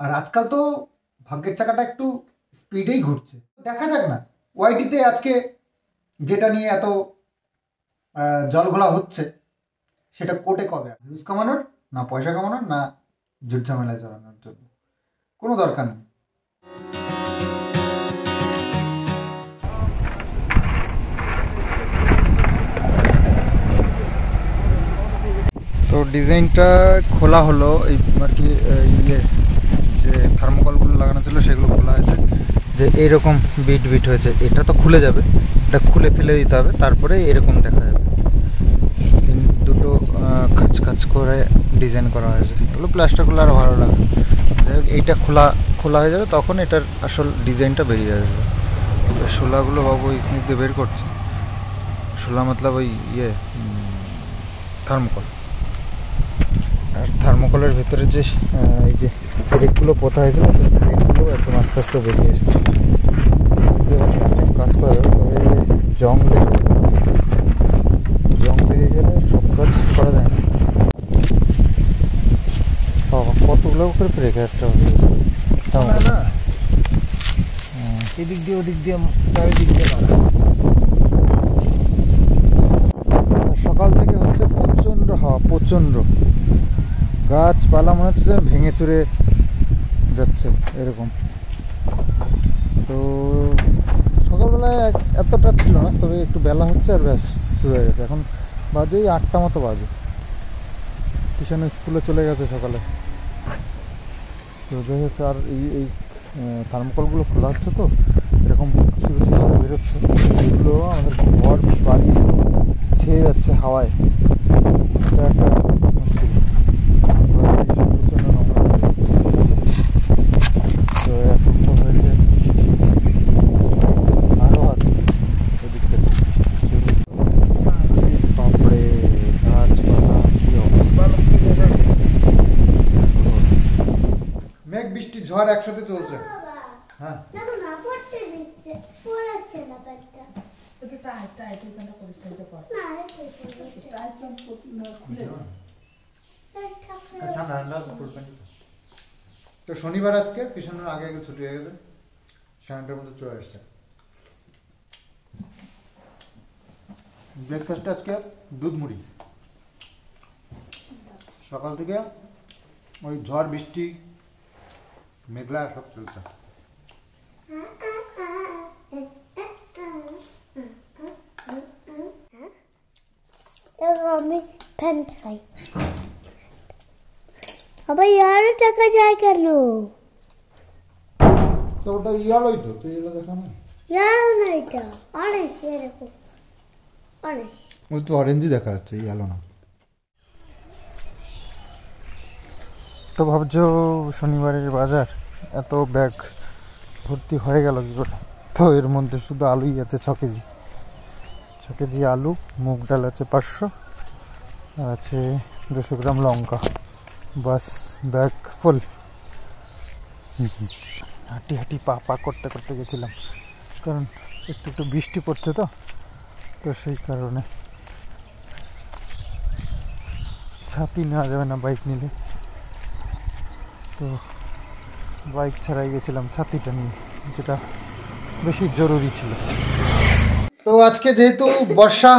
আর আজকাল তো ভাগ্যের চাকাটা একটু স্পিডেই ঘুরছে। দেখা যাক না ওয়াইটিতে আজকে যেটা নিয়ে এত জলঘোলা হচ্ছে সেটা কোর্টে কবে ভিউজ কামানোর, না পয়সা কামানোর, না যুদ্ধ ঝামেলায় জড়ানোর জন্য। কোনো দরকার নেই। তো ডিজাইনটা খোলা হলো, এই আর কি ইয়ে যে থার্মোকলগুলো লাগানো ছিল সেগুলো খোলা হয়েছে, যে এইরকম বিট বিট হয়েছে। এটা তো খুলে যাবে, এটা খুলে ফেলে দিতে হবে, তারপরে এরকম দেখা যাবে। দুটো খাঁচ খাঁচ করে ডিজাইন করা হয়েছে, এগুলো প্লাস্টারগুলো আরও ভালো লাগে। এইটা খোলা খোলা হয়ে যাবে, তখন এটার আসল ডিজাইনটা বেরিয়ে আসবে। শোলাগুলো বাবু ওই দিয়ে বের করছে। শোলা মতলব ওই ইয়ে থার্মোকল। আর থার্মোকলের ভেতরে যে এই যে ব্রেকগুলো পোতা হয়েছিল, সেই ব্রেকগুলো একদম আস্তে আস্তে বেরিয়ে এসছে। কাজ করা যাবে, তবে জং লেগে গেলে সব কাজ করা যায় না। কতগুলো করে ব্রেক একটা এদিক দিয়ে ওদিক দিয়ে চারিদিক দিয়ে সকাল থেকে হচ্ছে প্রচণ্ড হাওয়া, প্রচণ্ড গাছপালা মনে হচ্ছে ভেঙে চুরে যাচ্ছে এরকম। তো সকালবেলায় এতটা ছিল না, তবে একটু বেলা হচ্ছে আর ব্যাস শুরু হয়ে গেছে। এখন বাজে 8টা মতো বাজে। কিষান স্কুলে চলে গেছে সকালে। তো যাই হোক, আর এই থার্মোকলগুলো খোলা হচ্ছে, তো এরকম কিছু কিছু জায়গায় বেরোচ্ছে, এগুলো আমাদের ঘর বাড়ি ছেয়ে যাচ্ছে হাওয়ায়। এটা একটা মুশকিল। প্রচণ্ড নোংরা হচ্ছে। তো এখন তো হয়েছে আরও আছে ওদিক থেকে। বাপরে গাছপালা কি অবস্থা! মেঘ বৃষ্টি ঝড় একসাথে চলছে। হ্যাঁ, তো শনিবার আজকে কিষানের আগে আগে ছুটি হয়ে গেছে, 7টার মধ্যে চলে আসছে। ব্রেকফাস্টে আজকে দুধ মুড়ি। সকাল থেকে ওই ঝড় বৃষ্টি মেঘলা সব চলছে। আমি ফ্যান খাই। আবার ইয়ারও টাকা যায় কেন? তো ওটা ইয়ালোই তো, তুই এগুলো দেখা না? ইয়ারও না, এটা অরেঞ্জ, এরকম অরেঞ্জ। ওই তো অরেঞ্জই দেখা যাচ্ছে, ইয়ালো না। তো ভাবছো শনিবারের বাজার এত ব্যাগ ভর্তি হয়ে গেল কি করে? তো এর মধ্যে শুধু আলুই আছে 6 কেজি। 6 কেজি আলু, মুগ ডাল আছে 500, আছে 200 গ্রাম লঙ্কা। বাস, ব্যাগ ফুল। হাঁটি হাঁটি পা পা করতে করতে গেছিলাম, কারণ একটু একটু বৃষ্টি পড়ছে, তো সেই কারণে ছাতি নেওয়া যাবে না বাইক নিলে। তো বাইক ছাড়াই গেছিলাম ছাতিটা নিয়ে, যেটা বেশি জরুরি ছিল। তো আজকে যেহেতু বর্ষা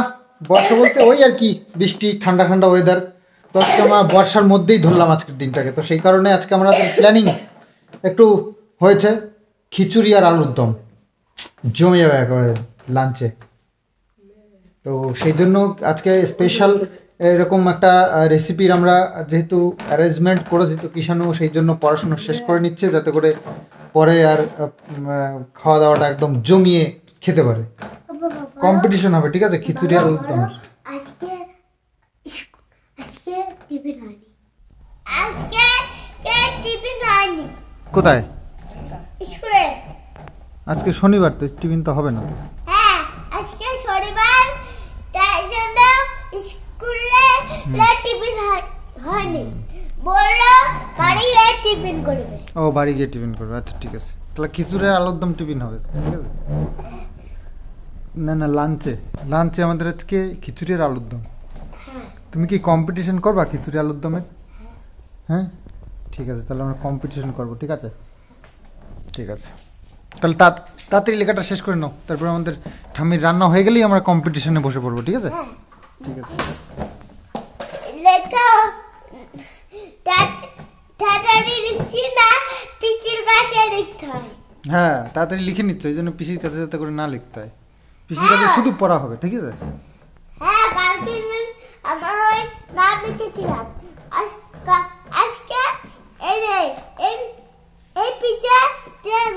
বলতে ওই আর কি বৃষ্টি, ঠান্ডা ঠান্ডা ওয়েদার, তো আজকে আমরা বর্ষার মধ্যেই ধরলাম আজকের দিনটাকে। তো সেই কারণে আজকে আমাদের প্ল্যানিং একটু হয়েছে খিচুড়ি আর আলুর দম, জমে যাবে একেবারে লাঞ্চে। তো সেই জন্য আজকে স্পেশাল এরকম একটা রেসিপির আমরা যেহেতু অ্যারেঞ্জমেন্ট করেছি, তো কিষানও সেই জন্য পড়াশুনো শেষ করে নিচ্ছে, যাতে করে পরে আর খাওয়া দাওয়াটা একদম জমিয়ে খেতে পারে। কম্পিটিশন হবে, ঠিক আছে? খিচুড়ি আর আলুর দম। আজকে টিফিন হয়নি। আজকে টিফিন হয়নি। কোথায়? স্কুলে। আজকে শনিবার, তো টিফিন তো হবে না। হ্যাঁ, আজকে শনিবার, তাই জন্য স্কুলে টিফিন হয়নি। বললো বাড়ি গিয়ে টিফিন করবে। ও, বাড়ি গিয়ে টিফিন করবে, আচ্ছা ঠিক আছে। তাহলে খিচুড়ি আর আলুর দম টিফিন হবে, ঠিক আছে? না না, লাঞ্চে আমাদের আজকে খিচুড়ি আর আলুর দম। তুমি কি কম্পিটিশন করবা খিচুড়ি আলুর দমের? হ্যাঁ, ঠিক আছে, তাহলে আমরা কম্পিটিশন করবো, ঠিক আছে? ঠিক আছে, তাহলে তাড়াতাড়ি লেখাটা শেষ করে নাও, তারপরে আমাদের ঠাম্মির রান্না হয়ে গেলেই আমরা কম্পিটিশনে বসে পড়বো, ঠিক আছে? হ্যাঁ ঠিক আছে। লেখা তাড়াতাড়ি লিখছি না, পিচির কাছে লিখতে হয়। হ্যাঁ তাড়াতাড়ি লিখে নিচ্ছ, এই জন্য পিসির কাছে যাতে করে না লিখতে হয়, পিসির কাছে শুধু পড়া হবে, ঠিক আছে? হ্যাঁ কালকে আমার ওই নাম লিখেছিলাম, আজকে এই যে এই পিচে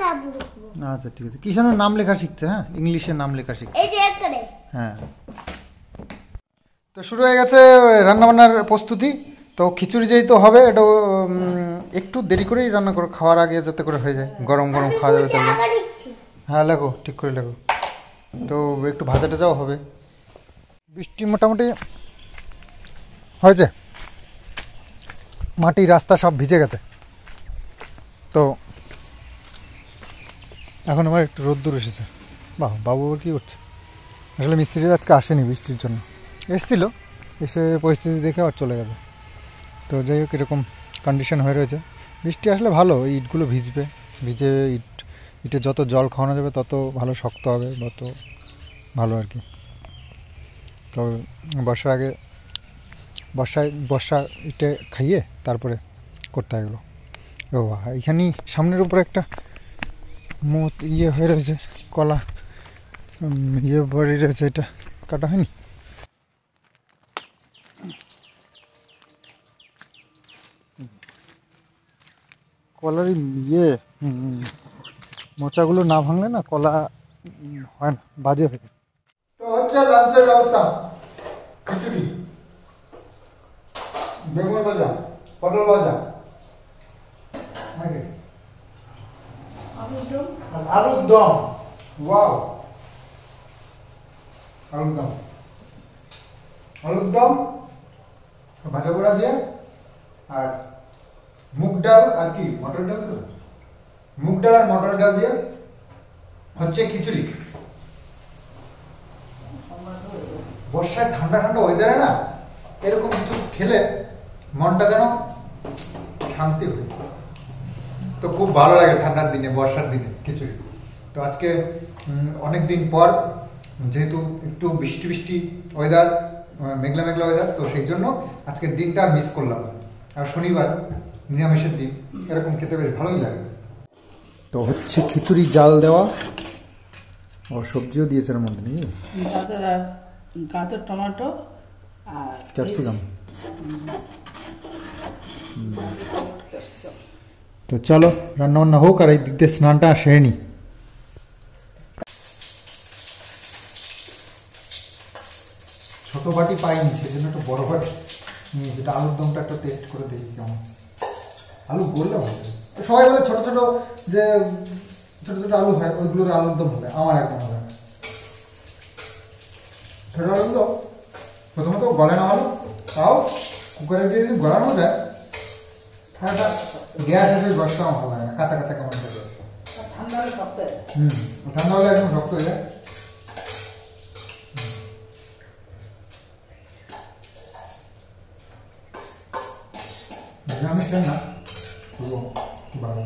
নাম লিখবো। আচ্ছা ঠিক আছে, কিষানের নাম লেখা শিখছে, হ্যাঁ ইংলিশে নাম লেখা শিখছে। এই যে এখানে হ্যাঁ, তো শুরু হয়ে গেছে রান্নাবান্নার প্রস্তুতি। তো খিচুড়ি যেহেতু হবে, এটা একটু দেরি করেই রান্না করো, খাওয়ার আগে যাতে করে হয়ে যায়, গরম গরম খাওয়া যাবে তাহলে। আবার লিখছি। হ্যাঁ লেখো, ঠিক করে লেখো। তো একটু ভাজা টাজাও হবে। বৃষ্টি মোটামুটি হয়েছে, মাটি রাস্তা সব ভিজে গেছে। তো এখন আমার একটু রোদ্দুর এসেছে। বাহ, বাবু আবার কী করছে? আসলে মিস্ত্রিরা আজকে আসেনি বৃষ্টির জন্য, এসেছিলো, এসে পরিস্থিতি দেখে আবার চলে গেছে। তো যাই হোক, এরকম কন্ডিশন হয়ে রয়েছে। বৃষ্টি আসলে ভালো, ইটগুলো ভিজবে, ভিজে ইটে যত জল খাওয়ানো যাবে তত ভালো শক্ত হবে, তত ভালো আর কি। তো বর্ষার আগে বর্ষা ইটে খাইয়ে তারপরে করতে হয় এগুলো। ও এইখানেই সামনের উপরে একটা ইয়ে হয়ে রয়েছে, কলা ইয়ে বাড়ি রয়েছে, এটা কাটা হয়নি। কলার ইয়ে মোচাগুলো না ভাঙলে না কলা হয় না, বাজে হয়ে যায়। তো হচ্ছে লাঞ্চের ব্যবস্থা, খিচুড়ি, বেগুন ভাজা, পটল ভাজা, আলুর দম। ওয়াও, আলুর দম ভাজা পোড়া দিয়ে, আর মুগ ডাল আর কি মটর ডাল, তো মুগ ডাল আর মটর ডাল দিয়ে হচ্ছে খিচুড়ি। বর্ষায় ঠান্ডা ঠান্ডা ওয়েদারে না এরকম কিছু খেলে মনটা যেন শান্তি হয়। তো খুব ভালো লাগে ঠান্ডার দিনে, বর্ষার দিনে খিচুড়ি। তো আজকে অনেক দিন পর, যেহেতু একটু বৃষ্টি বৃষ্টি ওয়েদার, মেঘলা মেঘলা ওয়েদার, তো সেই জন্য আজকের দিনটা মিস করলাম। আর শনিবার নিরামিষের দিন, এরকম খেতে বেশ ভালোই লাগে। তো হচ্ছে খিচুড়ি জাল দেওয়া, ও সবজিও দিয়েছে এর মধ্যে, নাকি গাজর, টমেটো আর ক্যাপসিকাম। তো চলো রান্না বান্না হোক, আর এই দিক দিয়ে স্নানটা সেরে নি। ছোট বাটি পাইনি, সেই জন্য একটু বড় বাটি নিয়ে, যেটা আলুর দমটা একটা টেস্ট করে দেখি কেমন। আলু গড়লে ভালো, সবাই বলে ছোট ছোট যে ছোট ছোট আলু হয়, ওইগুলোর আলুর দম হবে, আমার একদম হবে না। ছোট আলুর দম প্রথমত গলে না আলু, তাও কুকারে দিয়ে যদি গলানো যায়, ঠান্ডা গ্যাস এসে গসটা আমার ভালো লাগে না, কাঁচা কাঁচা কেমন থাকে। ঠান্ডা হলে শক্ত হয়। ঠান্ডা হলে একদম শক্ত হয়ে যায়। আমি চাই না, ভালো।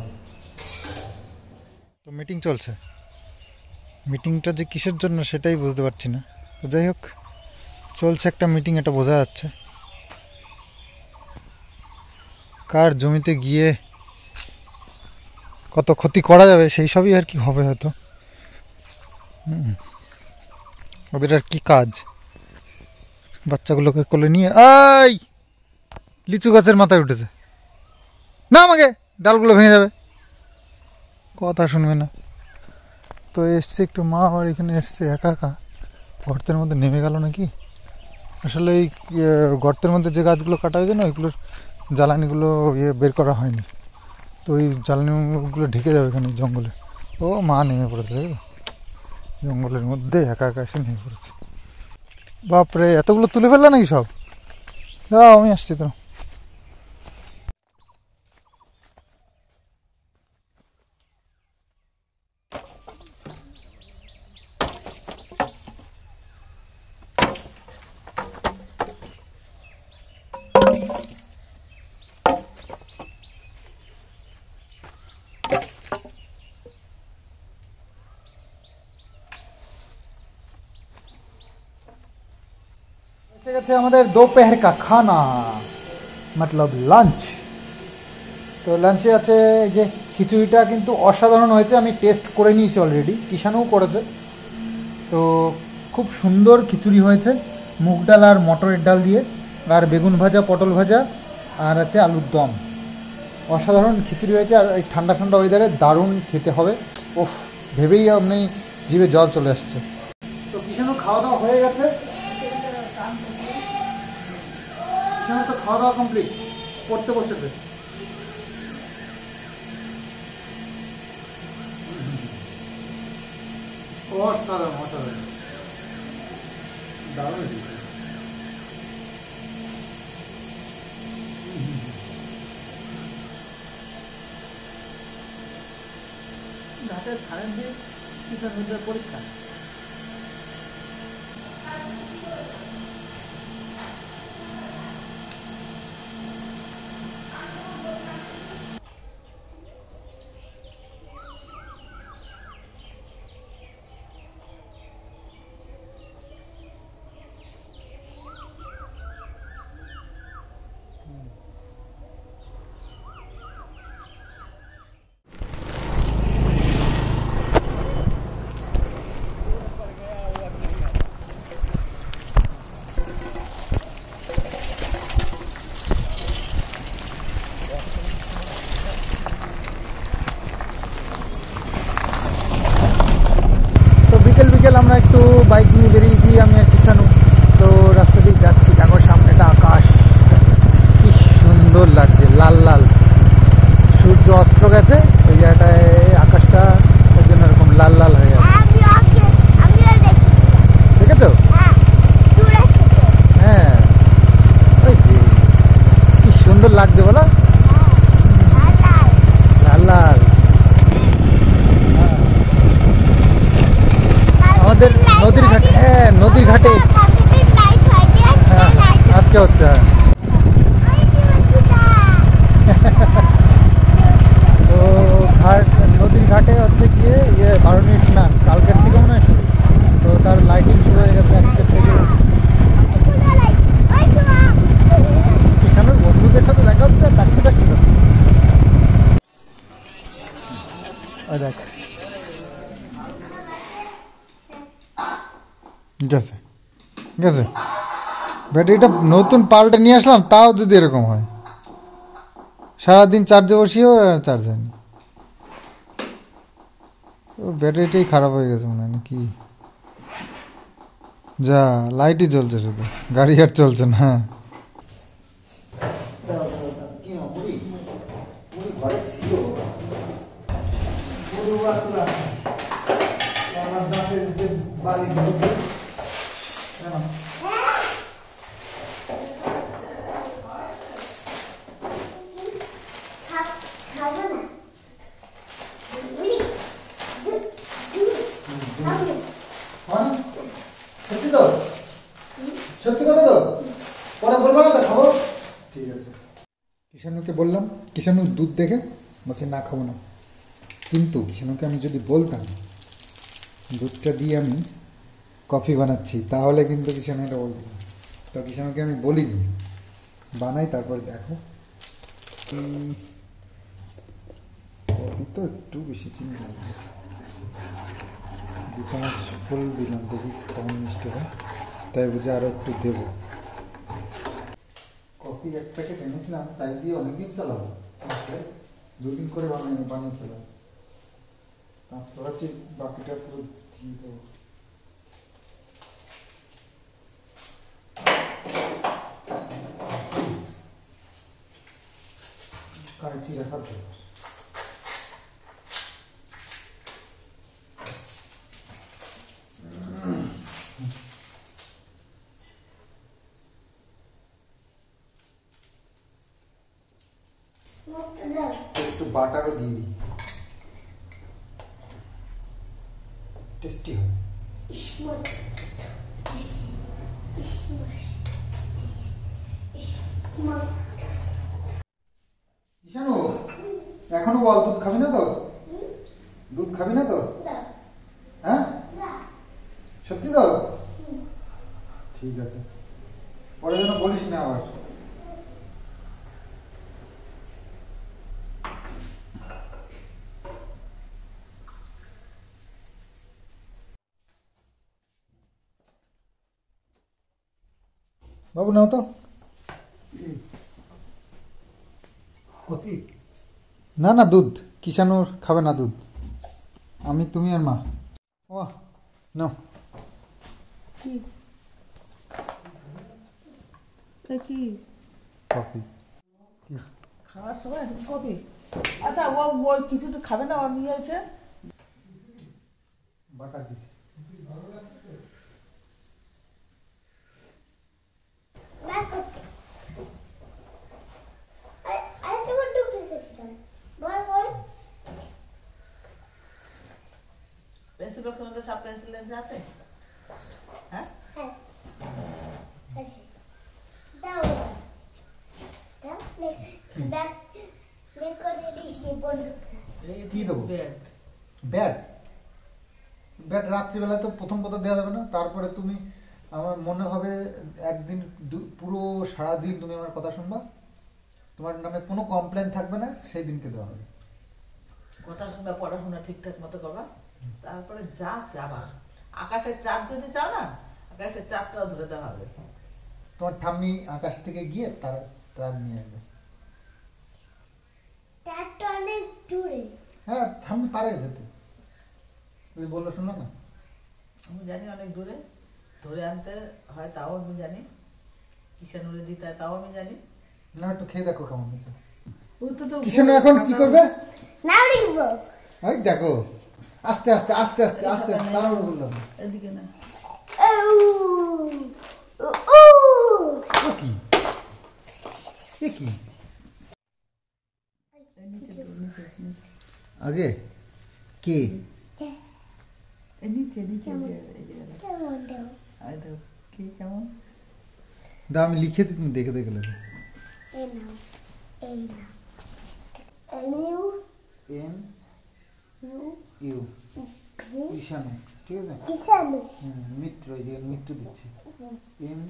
তো মিটিং চলছে, মিটিংটা যে কিসের জন্য সেটাই বুঝতে পারছি না। তো যাই হোক, চলছে একটা মিটিং, এটা বোঝা যাচ্ছে। কার জমিতে গিয়ে কত ক্ষতি করা যাবে সেই সবই আর কি হবে হয়তো। ওদের আর কি কাজ, বাচ্চাগুলোকে কোলে নিয়ে। আই লিচু গাছের মাথায় উঠেছে না, আমাকে ডালগুলো ভেঙে যাবে, কথা শুনবে না। তো এসছে একটু, মা আবার এখানে এসছে একা একা, গর্তের মধ্যে নেমে গেল নাকি। আসলে এই গর্তের মধ্যে যে গাছগুলো কাটা হয়েছে না, ওইগুলোর জ্বালানিগুলো বের করা হয়নি, তো ওই জ্বালানিগুলো ঢেকে যাবে এখানে জঙ্গলে। ও মা নেমে পড়েছে, দেখো জঙ্গলের মধ্যে একা একা এসে নেমে পড়েছে। বাপরে, এতগুলো তুলে ফেললা নাকি সব? দাও আমি আসছি তো। গেছে আমাদের दोपहर का खाना मतलब লাঞ্চ। তো লাঞ্চে আছে এই যে খিচুড়িটা কিন্তু অসাধারণ হয়েছে, আমি টেস্ট করে নিয়েছি অলরেডি, কিষানও করেছে। তো খুব সুন্দর খিচুড়ি হয়েছে, মুগ ডাল আর মটরের ডাল দিয়ে, আর বেগুন ভাজা, পটল ভাজা, আর আছে আলুর দম। অসাধারণ খিচুড়ি হয়েছে, আর এই ঠান্ডা ঠান্ডা ওয়েদারে দারুণ খেতে হবে। ওফ, ভেবেই আপনি জিভে জল চলে আসছে। তো কিষানও খাওয়া দাওয়া হয়ে গেছে, কিষানও তো খাওয়া দাওয়া কমপ্লিট, পড়তে বসেছে। অসাধারণ অসাধারণ, দারুণ হয়েছে। ঘাটের ছাড়েন দিয়ে কিষান মিটার পরীক্ষা। আমরা একটু বাইক নিয়ে বেরিয়েছি, আমি আর কিষানু। তো রাস্তা দিয়ে যাচ্ছি, দেখো সামনেটা আকাশ কি সুন্দর লাগছে, লাল লাল। সূর্য অস্ত গেছে ওই জায়গাটায়, আকাশটা ওই জন্য এরকম লাল লাল হয়ে গেছে। দেখেছো? হ্যাঁ, ওই যে কি সুন্দর লাগছে বলো, লাল লাল। আমাদের নদীর ঘাটে, হ্যাঁ নদীর ঘাটে আজকে হচ্ছে। তো নদীর ঘাটে হচ্ছে গিয়ে বারুণীর স্নান, কালকের থেকে মনে হয় শুরু। তো তার লাইটিং শুরু হয়ে গেছে আজকে থেকে। কিষানের বন্ধুদের সাথে দেখা হচ্ছে, আর ডাক্তার ডাক্তি হচ্ছে। দেখ গেছে গেছে, ব্যাটারিটা নতুন পাল্টে নিয়ে আসলাম, তাও যদি এরকম হয়। সারাদিন চার্জে বসিয়েও চার্জ হয়নি, ব্যাটারিটাই খারাপ হয়ে গেছে মনে হয় নাকি। যা, লাইটই জ্বলছে শুধু, গাড়ি আর চলছে না। হ্যাঁ সত্যি তো, সত্যি কথা তো, পরে বলবো না তো, খাবো। ঠিক আছে, কিষানুকে বললাম, কিষানু দুধ দেখে বলছে না খাবো না। কিন্তু কিষানুকে আমি যদি বলতাম দুধটা দিয়ে আমি কফি বানাচ্ছি, তাহলে কিন্তু কিষানু এটা বলতো না। তো কিষানুকে আমি বলিনি, বানাই তারপর দেখো। কফি তো একটু বেশি চিনি লাগবে, 2 চামচ ফুল দিলাম, দেখি কেমন মিষ্টি হয়, তাই বুঝে আরও একটু দেবো। কফি 1 প্যাকেট এনেছিলাম, তাই দিয়ে অনেকদিন চালাবো, 2 দিন করে বানিয়ে খেলাম। 5 কাছে বাকিটা পুরো দিয়ে দেবো। কাঁচি রাখার দরকার। একটু বাটারও দিয়ে দিই, টেস্টি হবে। ঈশানু, এখনো বল, দুধ খাবি না তো? দুধ খাবি না তো? হ্যাঁ, সত্যি তো? ঠিক আছে, পরে যেন বলিস না আবার। বাবু নাও তো কফি। না না দুধ, কিষানুর খাবে না দুধ, আমি তুমি আর মা। ও নাও কি কি কফি। কি খাওয়ার সময় কফি? আচ্ছা ও ও কিছু একটু খাবে না, ওর নিয়ে আছে। বাটার দিছি। পেন্সিল বক্সের মধ্যে সব পেন্সিল লেন্স আছে? হ্যাঁ কি দেবো? ব্যাগ। ব্যাট ব্যাট রাত্রিবেলা তো প্রথম কথা দেওয়া যাবে না, তারপরে তুমি আমার মনে হবে একদিন পুরো সারাদিন তুমি আমার কথা শুনবা, তোমার নামে কোনো কমপ্লেন থাকবে না, সেই দিনকে দেওয়া হবে। কথা শুনবা, পড়াশোনা ঠিকঠাক মতো করবা, তারপরে যা চাবা। আকাশের চাঁদ যদি চাও না, আকাশের চাঁদটাও ধরে দেওয়া হবে। তোমার ঠাম্মি আকাশ থেকে গিয়ে তার তার নিয়ে আসবে। অনেক দূরে। হ্যাঁ ঠাম্মি পারে যেতে, তুমি বললো শোনো না। আমি জানি অনেক দূরে ধরে আনতে হয়, তাও আমি জানি। কিষানুরে দিতে হয়, তাও আমি জানি। না একটু খেয়ে দেখো কেমন হয়েছে। তো কিষানু এখন কি করবে? নাও লিখবো। ওই দেখো আস্তে আস্তে আস্তে আস্তে আস্তে আস্তে তাড়াহুড়ো বললাম। এদিকে না। ও কি এ কি আগে কে নিচে নিচে কেমন দেবো? কি কেমন? দা আমি লিখে দিই, তুমি দেখে দেখে লেখো। এই নাও, এই নাও। U N U U Kishanu, ঠিক আছে। কিষানু। মিত্র, এই যে মিত্র দিচ্ছি। এম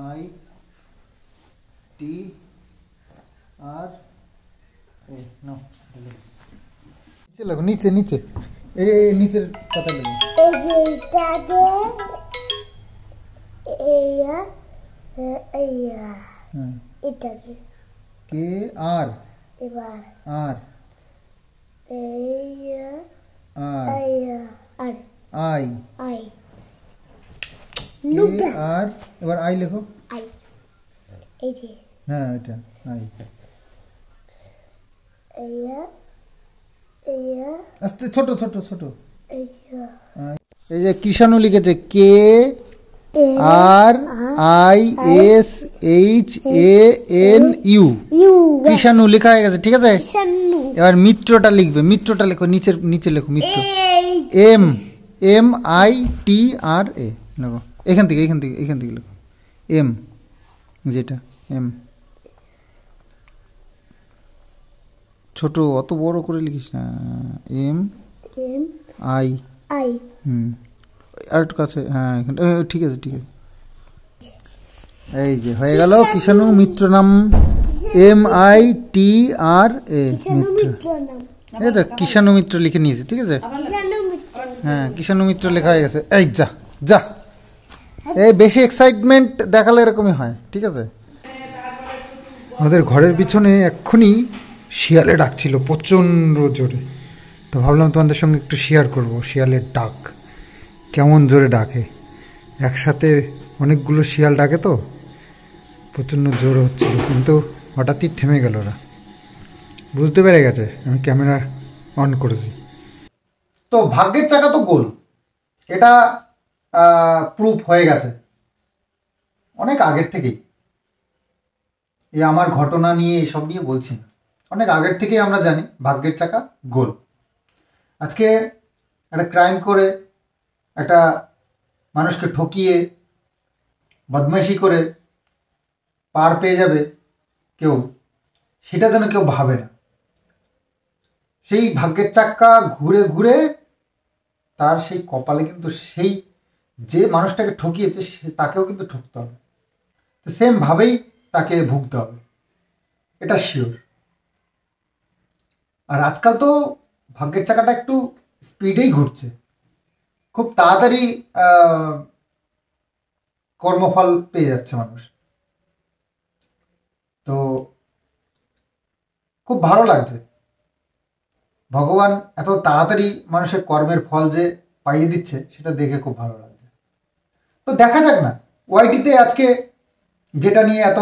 আই টি আর এ নাও নিচে লেখো, নিচে নিচে এই এই নিচের কথা লেখো। এই যে এটাকে এইয়া এইয়া হ্যাঁ এটাকে কে আর এবার আর এইয়া আর এইয়া আর আই আই কে নুবা আর এবার আই লেখো। আই এই যে হ্যাঁ এটা আই। এইয়া এইয়া আস্তে ছোট ছোট ছোট। এইয়া এই যে কিষানু লিখেছে K R I S H A N U, U Kishanu লেখা হয়ে গেছে, ঠিক আছে। কিষানু। এবার মিত্রটা লিখবে, মিত্রটা লেখো, নিচের নিচে লেখো মিত্র। এই এম এম আই টি আর এ লেখো, এখান থেকে এখান থেকে এখান থেকে লেখো। এম যেটা এম, ছোট অত বড় করে লিখিস না। এম এম আই আই আর একটু কাছে, হ্যাঁ এখানটা ঠিক আছে ঠিক আছে। এই যে হয়ে গেল কিষানু মিত্র নাম, এম আই টি আর এ কিষানু মিত্র। মিত্র নাম। এই তো কিষানু মিত্র লিখে নিয়েছে, ঠিক আছে। কিষানু মিত্র। হ্যাঁ কিষানু মিত্র লেখা হয়ে গেছে। এই যা যা, এই বেশি এক্সাইটমেন্ট দেখালে এরকমই হয়, ঠিক আছে। আমাদের ঘরের পিছনে এক্ষুনি শিয়ালে ডাকছিল প্রচণ্ড জোরে, তো ভাবলাম তোমাদের সঙ্গে একটু শেয়ার করব শিয়ালের ডাক কেমন জোরে ডাকে। একসাথে অনেকগুলো শিয়াল ডাকে তো প্রচণ্ড জোর হচ্ছিল, কিন্তু হঠাৎই থেমে গেল, ওরা বুঝতে পেরে গেছে আমি ক্যামেরা অন করেছি। তো ভাগ্যের চাকা তো গোল, এটা প্রুফ হয়ে গেছে অনেক আগের থেকেই। এই আমার ঘটনা নিয়ে এসব নিয়ে বলছি না, অনেক আগের থেকেই আমরা জানি ভাগ্যের চাকা গোল। আজকে একটা ক্রাইম করে, একটা মানুষকে ঠকিয়ে বদমাইশি করে পার পেয়ে যাবে কেউ, সেটা যেন কেউ ভাবে না। সেই ভাগ্যের চাকা ঘুরে ঘুরে তার সেই কপালে কিন্তু সেই যে মানুষটাকে ঠকিয়েছে সে তাকেও কিন্তু ঠকতে হবে। তো সেমভাবেই তাকে ভুগতে হবে, এটা শিওর। আর আজকাল তো ভাগ্যের চাকাটা একটু স্পিডেই ঘুরছে, খুব তাড়াতাড়ি কর্মফল পেয়ে যাচ্ছে মানুষ। তো খুব ভালো লাগছে, ভগবান এত তাড়াতাড়ি মানুষের কর্মের ফল যে পাইয়ে দিচ্ছে সেটা দেখে খুব ভালো লাগছে। তো দেখা যাক না, ওয়াইটিতে আজকে যেটা নিয়ে এত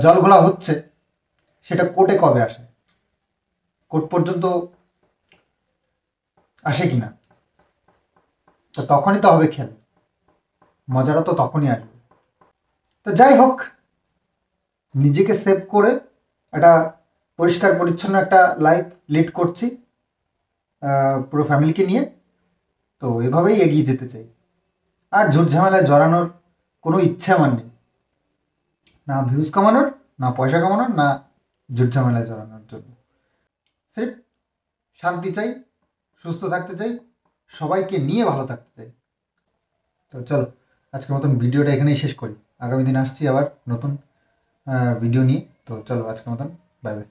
জলঘোলা হচ্ছে সেটা কোর্টে কবে আসে, কোর্ট পর্যন্ত আসে কিনা, তো তখনই তো হবে খেল, মজাটা তো তখনই আসবে। তো যাই হোক, নিজেকে সেভ করে একটা পরিষ্কার পরিচ্ছন্ন একটা লাইফ লিড করছি পুরো ফ্যামিলিকে নিয়ে। তো এভাবেই এগিয়ে যেতে চাই, আর ঝুট ঝামেলায় জড়ানোর কোনো ইচ্ছে আমার নেই, না ভিউজ কামানোর, না পয়সা কামানোর, না ঝুট ঝামেলায় জড়ানোর জন্য। সির্ফ শান্তি চাই, সুস্থ থাকতে চাই, সবাইকে নিয়ে ভালো থাকতে চাই। তো চলো আজকের মতন ভিডিওটা এখানেই শেষ করি, আগামী দিন আসছি আবার নতুন ভিডিও নিয়ে। তো চলো আজকের মতন বাই বাই।